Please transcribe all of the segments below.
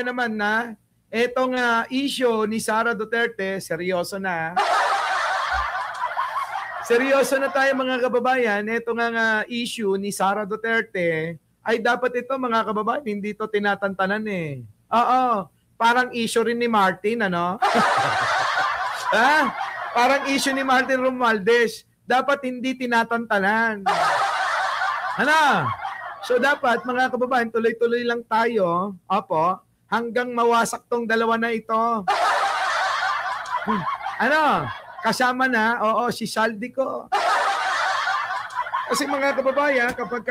ka naman na etong issue ni Sara Duterte, seryoso na. Seryoso na tayo mga kababayan. Ito nga issue ni Sara Duterte ay dapat ito mga kababayan, hindi ito tinatantanan eh. Oo, parang issue rin ni Martin, ano? Parang issue ni Martin Romualdez. Dapat hindi tinatantanan. Ano? So dapat mga kababayan, tuloy-tuloy lang tayo, opo, hanggang mawasak tong dalawa na ito. Ano? Kasama na, oo, si Saldi ko. Kasi mga kababayan, kapag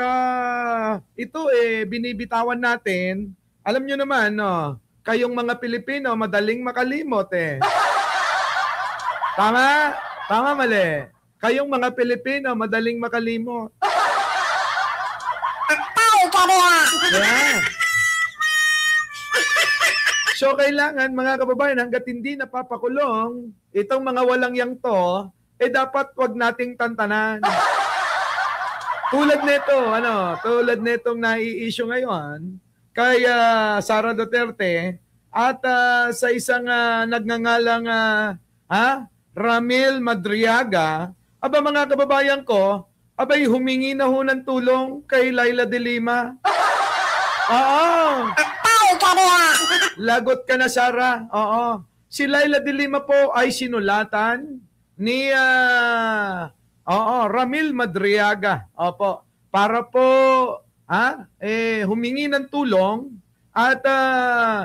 ito binibitawan natin, alam nyo naman, no, kayong mga Pilipino, madaling makalimot eh. Tama? Tama, mali. Kayong mga Pilipino, madaling makalimot. Yeah. So kailangan mga kababayan, hanggat hindi napapakulong itong mga walang yang to, dapat wag nating tantanan. Tulad nito, tulad nitong nai-issue ngayon kay Sara Duterte at sa isang nagngangalang Ramil Madriaga, aba mga kababayan ko, abay humingi na ho ng tulong kay Laila de Lima. Oo. Lagot ka na, Sara. Oo. Si Laila de Lima po ay sinulatan ni Ramil Madriaga. Opo. Para po humingi ng tulong at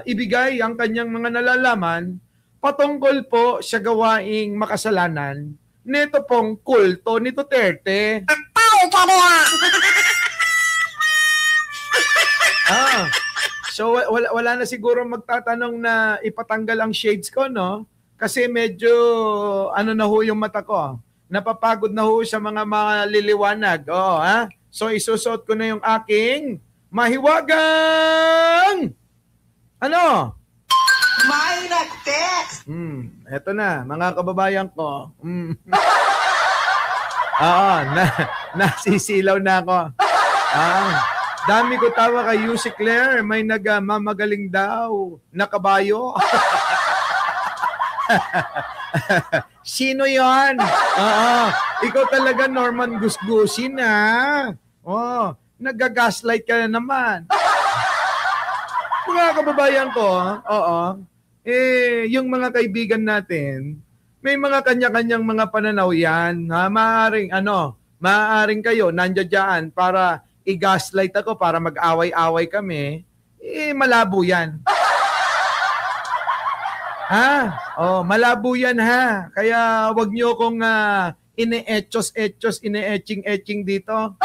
ibigay ang kanyang mga nalalaman patungkol po sa gawaing makasalanan nito pong kulto ni Duterte. So wala na siguro magtatanong na ipatanggal ang shades ko, no? Kasi medyo na ho yung mata ko. Napapagod na ho sa mga maliliwanag. So isusot ko na yung aking mahiwagang May nag-text! Eto na, mga kababayan ko. Nasisilaw na ako. Dami ko tawa kay Yusi Claire, may nagmamagaling daw na kabayo. Sino yon? Ikaw talaga, Norman Gusgusin, nagagaslight ka na naman. Mga kababayan ko, yung mga kaibigan natin, may mga kanya-kanyang mga pananaw yan. Maaaring kayo, nandiyan dyan para i-gaslight ako, para mag-away-away kami, malabo yan. Malabo yan ha. Kaya wag nyo kong ine-etchos-etchos, ine-etching-etching dito.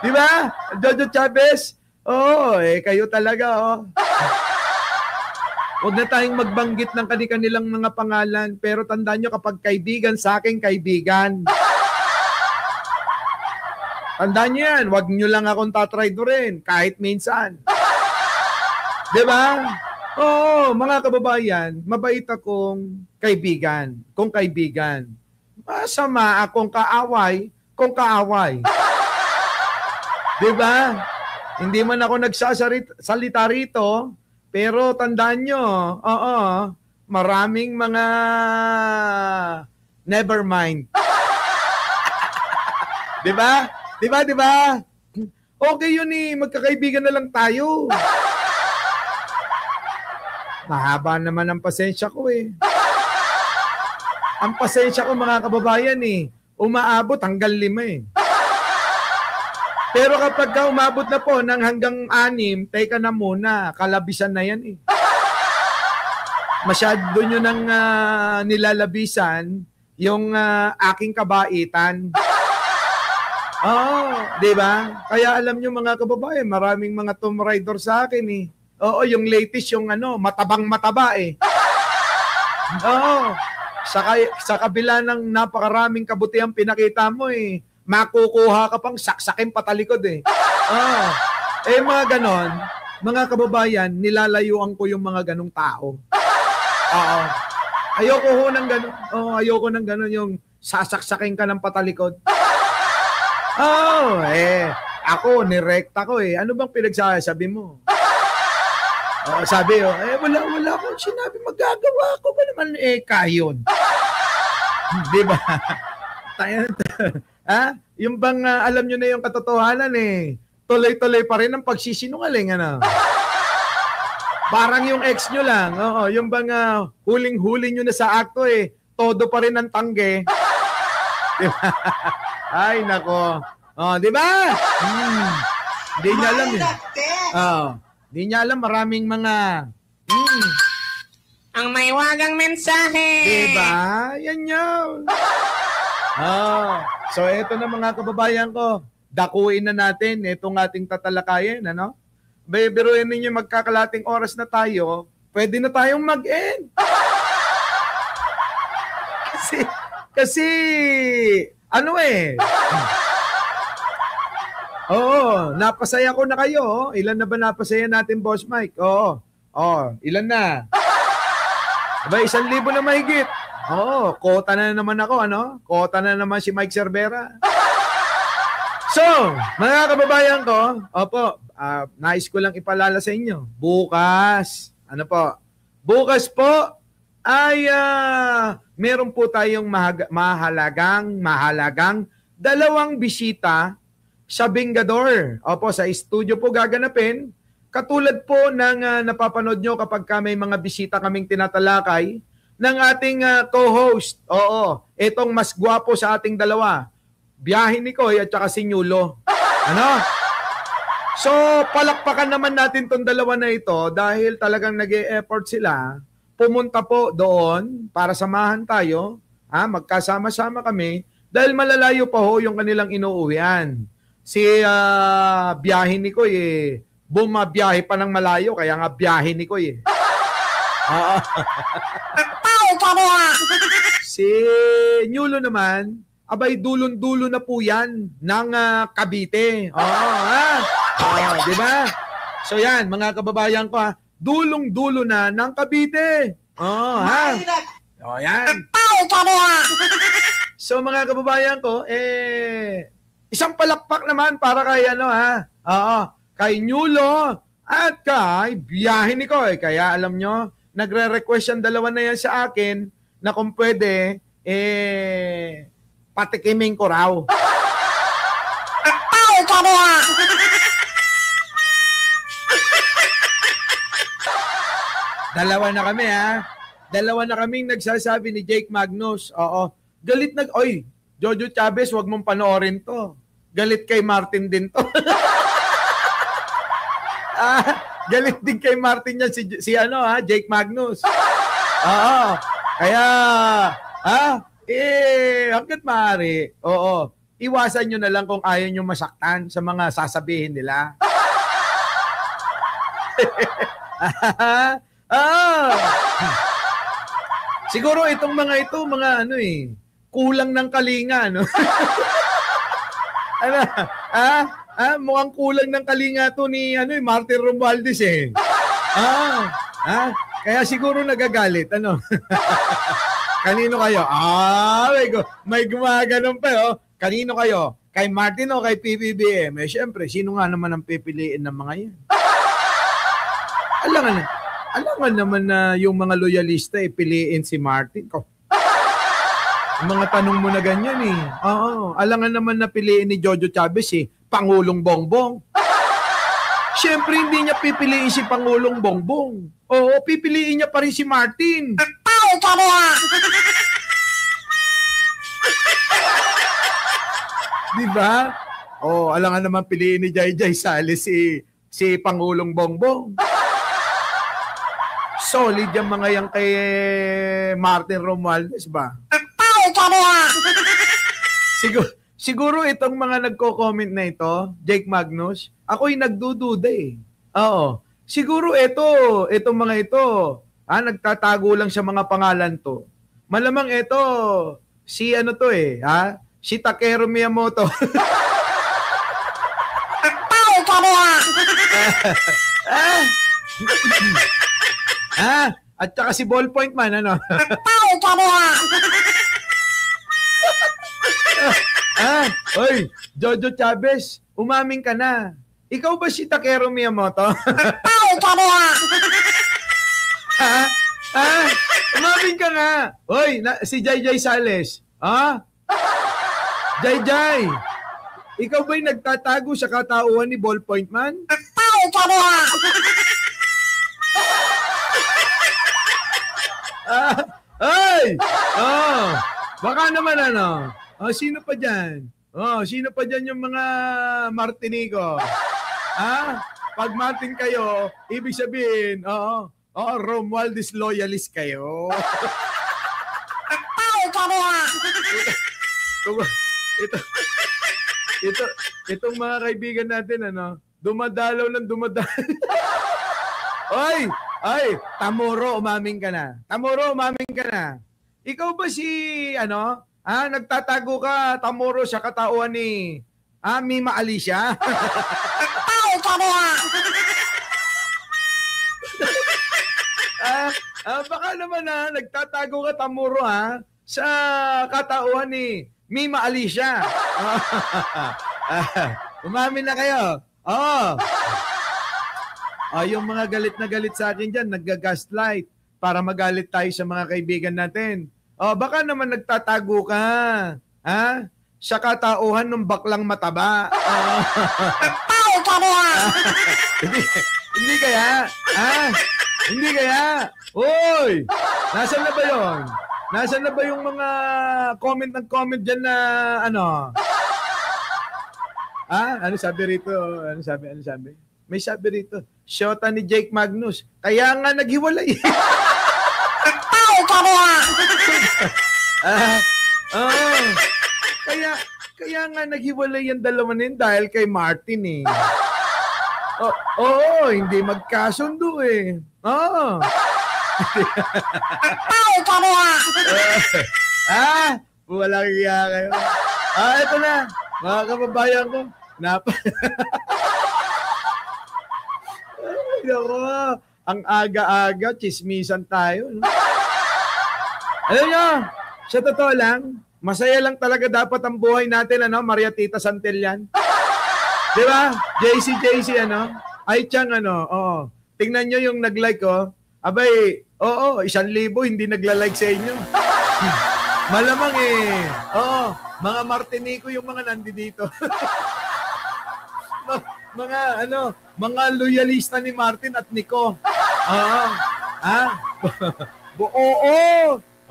Di ba? Jojo Chavez? Kayo talaga, Huwag na tayong magbanggit ng kanilang mga pangalan, pero tandaan nyo, kapag kaibigan sa akin, kaibigan. Tandaan nyo yan, huwag nyo lang akong tatraydorin kahit minsan. Diba? Mga kababayan, mabait akong kaibigan. Kung kaibigan. Masama akong kaaway kung kaaway. Diba? Hindi man ako nagsasalita rito, pero tandaan nyo, maraming mga never mind. Diba? Diba? Okay yun magkakaibigan na lang tayo. Mahaba naman ang pasensya ko Ang pasensya ko mga kababayan umaabot hanggang 5 Pero kapag umabot na po ng hanggang 6, teka na muna, kalabisan na yan Masyado nyo nang nilalabisan yung aking kabaitan. Di ba? Kaya alam nyo mga kababayan, maraming mga Tomb Raider sa akin yung latest yung matabang-mataba Sa kabila ng napakaraming kabutihan pinakita mo makukuha ka pang saksakin patalikod mga ganon, mga kababayan, nilalayuan ko yung mga ganong tao. Ayoko ho ng ganon. Ayoko ng ganon yung sasaksakin ka ng patalikod. Ako, nirekta ko Ano bang pinagsasabi mo? Sabi, wala akong sinabi, magagawa ko ba naman kayon? Di ba? Yung bang alam nyo na yung katotohanan tuloy-tuloy pa rin ang pagsisinungaling, ano? Parang yung ex nyo lang, yung bang huling-huli nyo na sa akto todo pa rin ang tangge. Diba? Ay, nako. Di ba? Hindi niya alam Hindi niya alam maraming mga ang may wagang mensahe. Diba? Yan yun. So eto na mga kababayan ko. Dakuin na natin itong ating tatalakayin, ano? Biruin ninyo magkakalating oras na tayo, pwede na tayong mag-end. Kasi napasaya ko na kayo. Ilan na ba napasaya natin, Boss Mike? Ilan na? Aba, 1,000 na mahigit. Kota na naman ako, ano? Kota na naman si Mike Cervera. So, mga kababayan ko, nais ko lang ipalala sa inyo. Bukas Bukas po ay meron po tayong mahalagang 2 bisita sa Bingador. Sa studio po gaganapin. Katulad po ng napapanood nyo kapag may mga bisita kaming tinatalakay ng ating co-host. Itong mas gwapo sa ating dalawa. Biyahe ni Koy at saka si Nyulo. Ano? So, palakpakan naman natin tong dalawa na ito dahil talagang nag-e-effort sila. Pumunta po doon para samahan tayo. Magkasama-sama kami dahil malalayo pa ho yung kanilang inuuwian. Si biyahe ni Koy bumabiyahe pa ng malayo kaya nga biyahe ni Koy Si Nyulo naman, abay dulon-dulo na po yan ng Cavite. Di ba? So yan, mga kababayan ko dulong-dulo na ng Cavite. Yan. So mga kababayan ko, isang palakpak naman para kay kay Nyulo at kay biyahe ni Koy. Kaya alam nyo, nagre-request yung dalawa na yan sa akin na kung pwede, patikimin ko raw. Dalawa na kami Dalawa na kaming nagsasabi ni Jake Magnus. Galit Jojo Chavez, wag mong panoorin to. Galit kay Martin din to. Galit din kay Martin yan si Jake Magnus. Kaya hanggat maaari, iwasan nyo na lang kung ayaw nyo masaktan sa mga sasabihin nila. Siguro itong mga kulang ng kalinga, no? Mukhang kulang ng kalinga to ni Martin Romualdez kaya siguro nagagalit, ano? Kanino kayo? May gumaganon pa, Kanino kayo? Kay Martin o kay PBBM? Siyempre, sino nga naman ang pipiliin ng mga yan? Alangan naman na yung mga loyalista piliin si Martin. Yung mga tanong mo na ganyan alangan naman na piliin ni Jojo Chavez Pangulong Bongbong. Siyempre, hindi niya pipiliin si Pangulong Bongbong. Pipiliin niya pa rin si Martin. Diba? Alangan naman piliin ni Jai Sali si Pangulong Bongbong. Solid yung mga yan kay Martin Romualdez ba? Siguro itong mga nagko-comment na ito, Jake Magnus, ako'y nagdududa Siguro itong mga ito, nagtatago lang sa mga pangalan to. Malamang ito, si si Takeru Miyamoto. At saka si Ballpoint Man, ano? Oy, Jojo Chavez, umamin ka na. Ikaw ba si Takeru Miyamoto? Ha? Ha? Umamin ka nga. Hoy, si Jayjay Sales. Ha? Jayjay, ikaw ba'y nagtatago sa katauhan ni Ballpoint Man? Ay! Oh, baka naman ano. Sino pa dyan? Sino pa dyan yung mga Martinico? Pag Martin kayo, ibig sabihin, Romualdez loyalist kayo. Itong mga kaibigan natin, dumadalaw ng dumadalaw. Ay, Tamoro, umamin ka na. Ikaw ba si, nagtatago ka, Tamoro, sa katauhan ni, Mima Alicia? Baka naman nagtatago ka, Tamoro, sa katauhan ni Mima Alicia. Umamin na kayo. Yung mga galit na galit sa akin dyan, nagga-gaslight para magalit tayo sa mga kaibigan natin. Baka naman nagtatago ka. Sa katauhan ng baklang mataba. Hindi kaya? Hindi kaya? Hoy! Nasaan na ba yun? Nasaan na ba yung mga comment dyan na Ano sabi rito? Ano sabi? May sabi rito, shota ni Jake Magnus. Kaya nga naghiwalay. Kaya nga naghiwalay yung dalawa nin dahil kay Martin eh. Hindi magkasundo eh. Walang iya kayo. Ito na. Mga kababayan ko. Ang aga-aga, chismisan tayo. No? Alam nyo, sa totoo lang, masaya lang talaga dapat ang buhay natin, Maria Tita Santillan. Di ba? JC, Ay, Chang, Tingnan nyo yung nag-like, Abay, 1,000 hindi nagla-like sa inyo. Malamang mga Martinico yung mga nandito. mga loyalista ni Martin at Nico.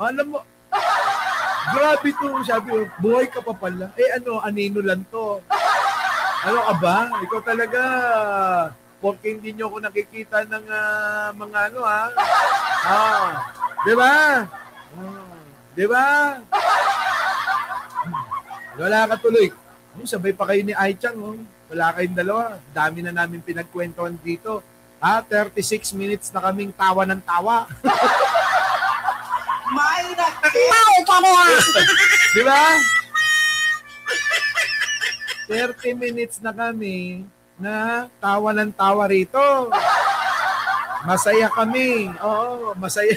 Alam mo, grabe to, sabi ko, buhay ka pa pala. Anino lang to. Ano ka ba? Ikaw talaga, porque hindi nyo ako nakikita ng mga Di ba? Di ba? Wala ka tuloy. Sabay pa kayo ni Aichang, Wala kayong dalawa. Dami na namin pinagkwentuhan dito. 36 minutes na kaming tawa ng tawa. May Di ba? 30 minutes na kami na tawa ng tawa rito. Masaya kami. Oo, masaya.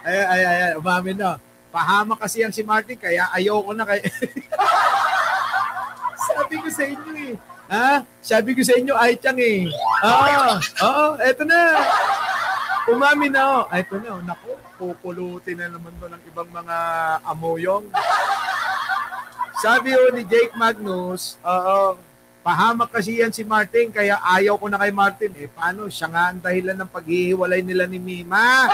ay, umamin na. Pahama kasi yan si Martin, kaya ayoko na kayo. Sabi ko sa inyo eh. Sabi ko sa inyo, ay Chang eh. Eto na. Umamin na Eto na, naku, pupulutin na naman to ng ibang mga amoyong. Sabi ni Jake Magnus, pahamak kasi yan si Martin, kaya ayaw ko na kay Martin. Paano? Siya nga ang dahilan ng paghihiwalay nila ni Mima.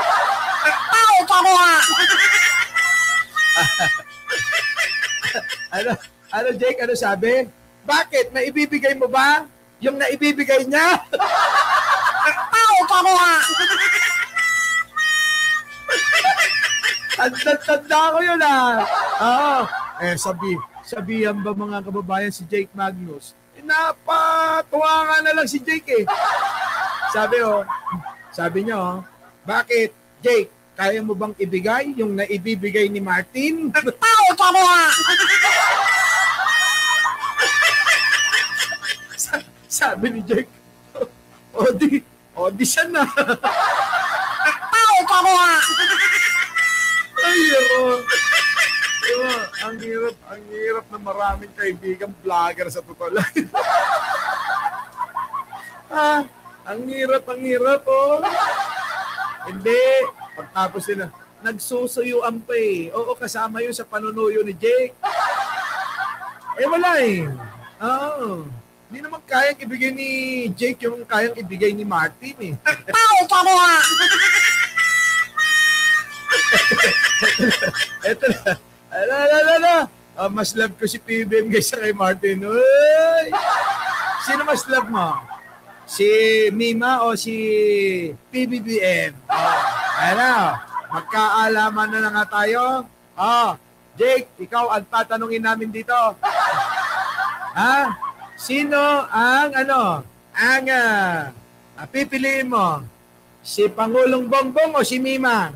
Ano Jake, ano sabi? Bakit? Naibibigay mo ba? Yung naibibigay niya? Tanda ko yun sabihan ba mga kababayan si Jake Magnus? Napatuwa nga na lang si Jake eh. Sabi niyo, bakit Jake? Kaya mo bang ibigay yung naibibigay ni Martin? Sabi ni Jake, di siya na. Ang hirap na maraming kaibigang vlogger sa totoo lang. Ang hirap, oh. Hindi. Pagtapos sila, nagsusuyuan pa eh. Oo, kasama yun sa panunuyo ni Jake. Wala eh. Oo. Hindi naman kayang ibigay ni Jake yung kayang ibigay ni Martin eh. Eto na. Ala. Mas love ko si PBM kaysa kay Martin. Uy! Sino mas love mo? Si Mima o si PBBM? Magkaalaman na nga tayo. Jake, ikaw ang tatanungin namin dito. Sino ang pipiliin mo? Si Pangulong Bongbong o si Mima?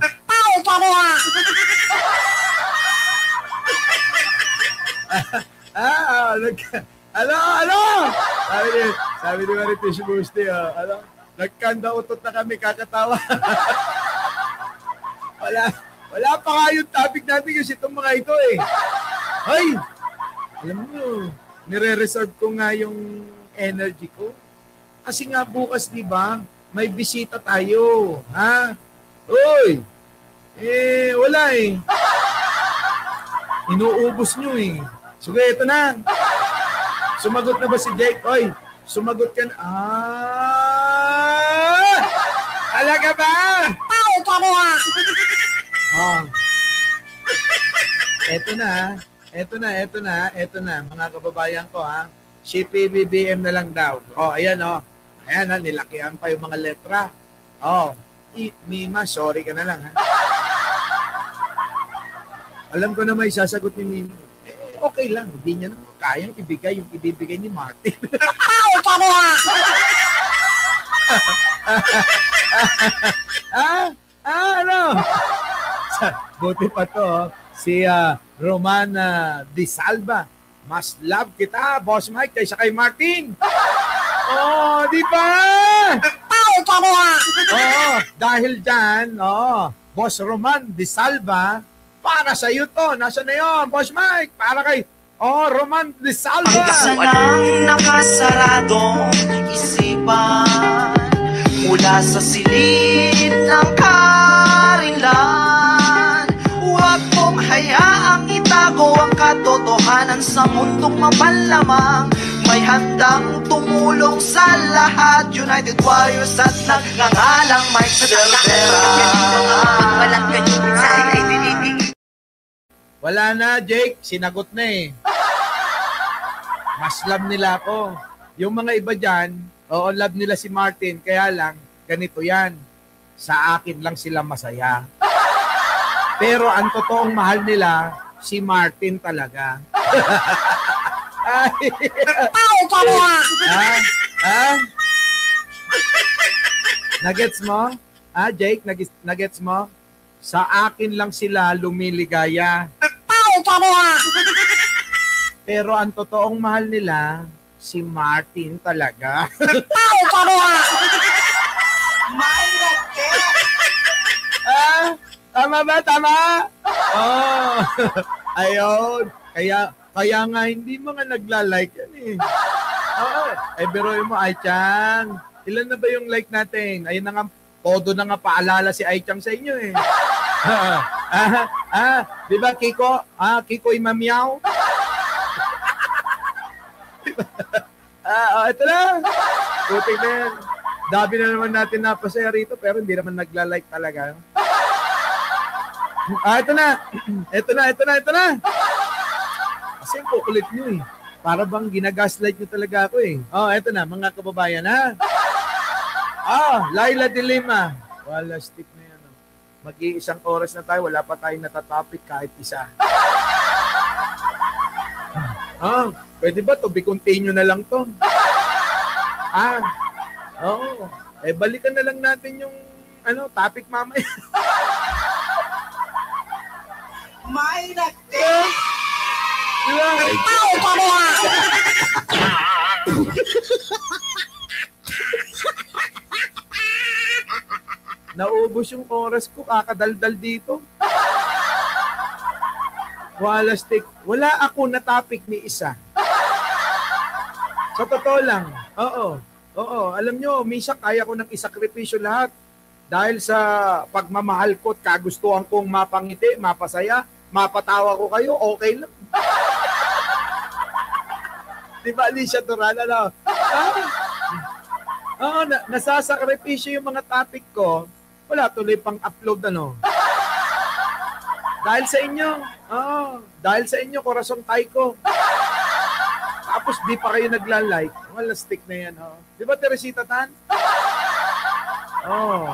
Ano? Sabi ni Marites Busti, nagkanda utot na kami, kakatawa. Wala pa nga yung topic natin kasi itong mga ito eh. Hoy! Alam mo, nire-reserve ko nga yung energy ko. Kasi nga bukas, di ba, may bisita tayo. Uy! Wala eh. Inuubos nyo eh. Sige, ito na. Sumagot na ba si Jake? Oy, sumagot ka na. Talaga ba? Ito na, mga kababayan ko Si PBBM na lang daw. Ayan Ayan nilakihan pa yung mga letra. Mima, sorry ka na lang Alam ko na may sasagot ni Mima. Okay lang, hindi niya naman kayang ibigay yung ibibigay ni Martin. Buti pa to, si Romana Di Salva. Mas love kita, Boss Mike, kaysa kay Martin. Di ba? Dahil dyan, Boss Roman Di Salva, para sa iyo to. Nasaan na yun, Boss Mike? Para kay Roman Di Salva. Pagkasan ng nakasaradong isipan mula sa silid ng karinlan, huwag mong hayaang itago ang katotohanan sa mundong mapalamang. May handang tumulong sa lahat, United Warriors at nagngangalang Mike Cervera. Walang kanyang mensahe ay dinibig. Wala na, Jake. Sinagot na eh. Mas love nila ako. Yung mga iba dyan, love nila si Martin. Kaya lang, ganito yan. Sa akin lang sila masaya. Pero ang totoong mahal nila, si Martin talaga. Nagets mo? Jake, nagets mo? Sa akin lang sila lumiligaya. Pero ang totoong mahal nila, si Martin talaga. Tama ba? Tama? Ayun. Kaya nga hindi mga nagla-like yan eh. Biruin mo, Ai-chan. Ilan na ba yung like natin? Ayun na nga, todo na nga paalala si Ai-chan sa inyo eh. Di ba, Kiko? Kiko Imamiao? Ito na. Putik na yan. Dabi na naman natin napasaya rito, pero hindi naman nagla-like talaga. Ito na. Ito na. Kasi yung kukulit nyo eh. Para bang ginagaslight nyo talaga ako eh. Ito na, mga kababayan Laila de Lima. Wala, stick na yan. Mag-iisang oras na tayo, wala pa tayong natatopic kahit isa. Pwede ba to? Be continue na lang to. Balikan na lang natin yung topic mamaya. May nagtext. Naubos yung oras ko, kakadaldal dito. Wala stick. Wala ako na topic ni isa. Sa totoo lang, Oo, alam nyo, minsan kaya ko nang isakripisyo lahat. Dahil sa pagmamahal ko at kagustuhan kong mapangiti, mapasaya, mapatawa ko kayo, okay lang. Di ba, Alicia Turan? Ano? Oo, nasasakripisyo yung mga topic ko. Wala tuloy pang upload, ano. Dahil sa inyo, dahil sa inyo, korasong tay ko. Tapos di pa kayo nagla-like. Wala, stick na yan. Di ba, Teresita Tan?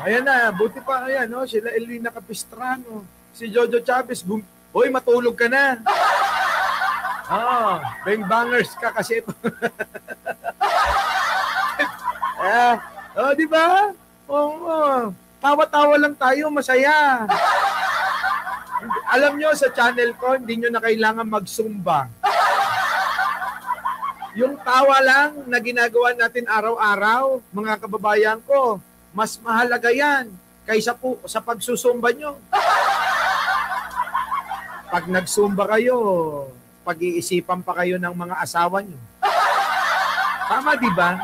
Ayan na, buti pa, ayan, sila Elina Capistrano, si Jojo Chavez, hoy, matulog ka na. Bang bangers ka kasi ito. Di ba? Tawa-tawa lang tayo, masaya. Alam nyo, sa channel ko, hindi nyo na kailangan mag-zumba. Yung tawa lang na ginagawa natin araw-araw, mga kababayan ko, mas mahalaga yan kaysa po sa pagsusumba nyo. Pag nagsumba kayo, pag-iisipan pa kayo ng mga asawa nyo. Tama, di ba?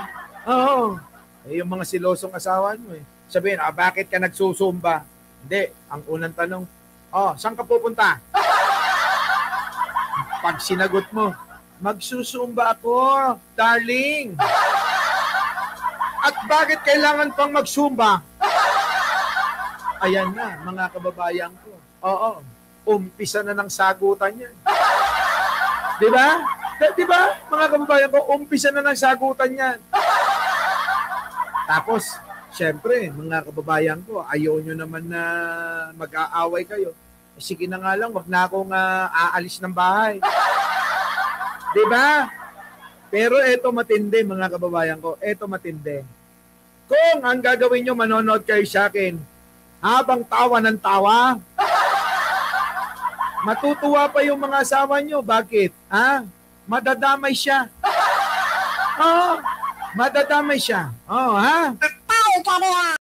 Oo. Yung mga silosong asawa nyo Sabihin, bakit ka nagsusumba? Hindi. Ang unang tanong, saan ka pupunta? Pag sinagot mo, magsusumba ako, darling. At bakit kailangan pang magsumba? Ayan na, mga kababayan ko. Oo, umpisa na ng sagutan yan. Di ba? Di ba, mga kababayan ko, umpisa na ng sagutan yan. Tapos, syempre, mga kababayan ko, ayaw nyo naman na mag-aaway kayo. Sige na nga lang, wag na akong aalis ng bahay. Di ba? Pero eto matindi, mga kababayan ko. Eto matindi. Kung ang gagawin nyo, manonood kayo sa akin, habang tawa ng tawa, matutuwa pa yung mga asawa nyo. Bakit? Madadamay siya. Madadamay siya. Ha? Patay ka niya!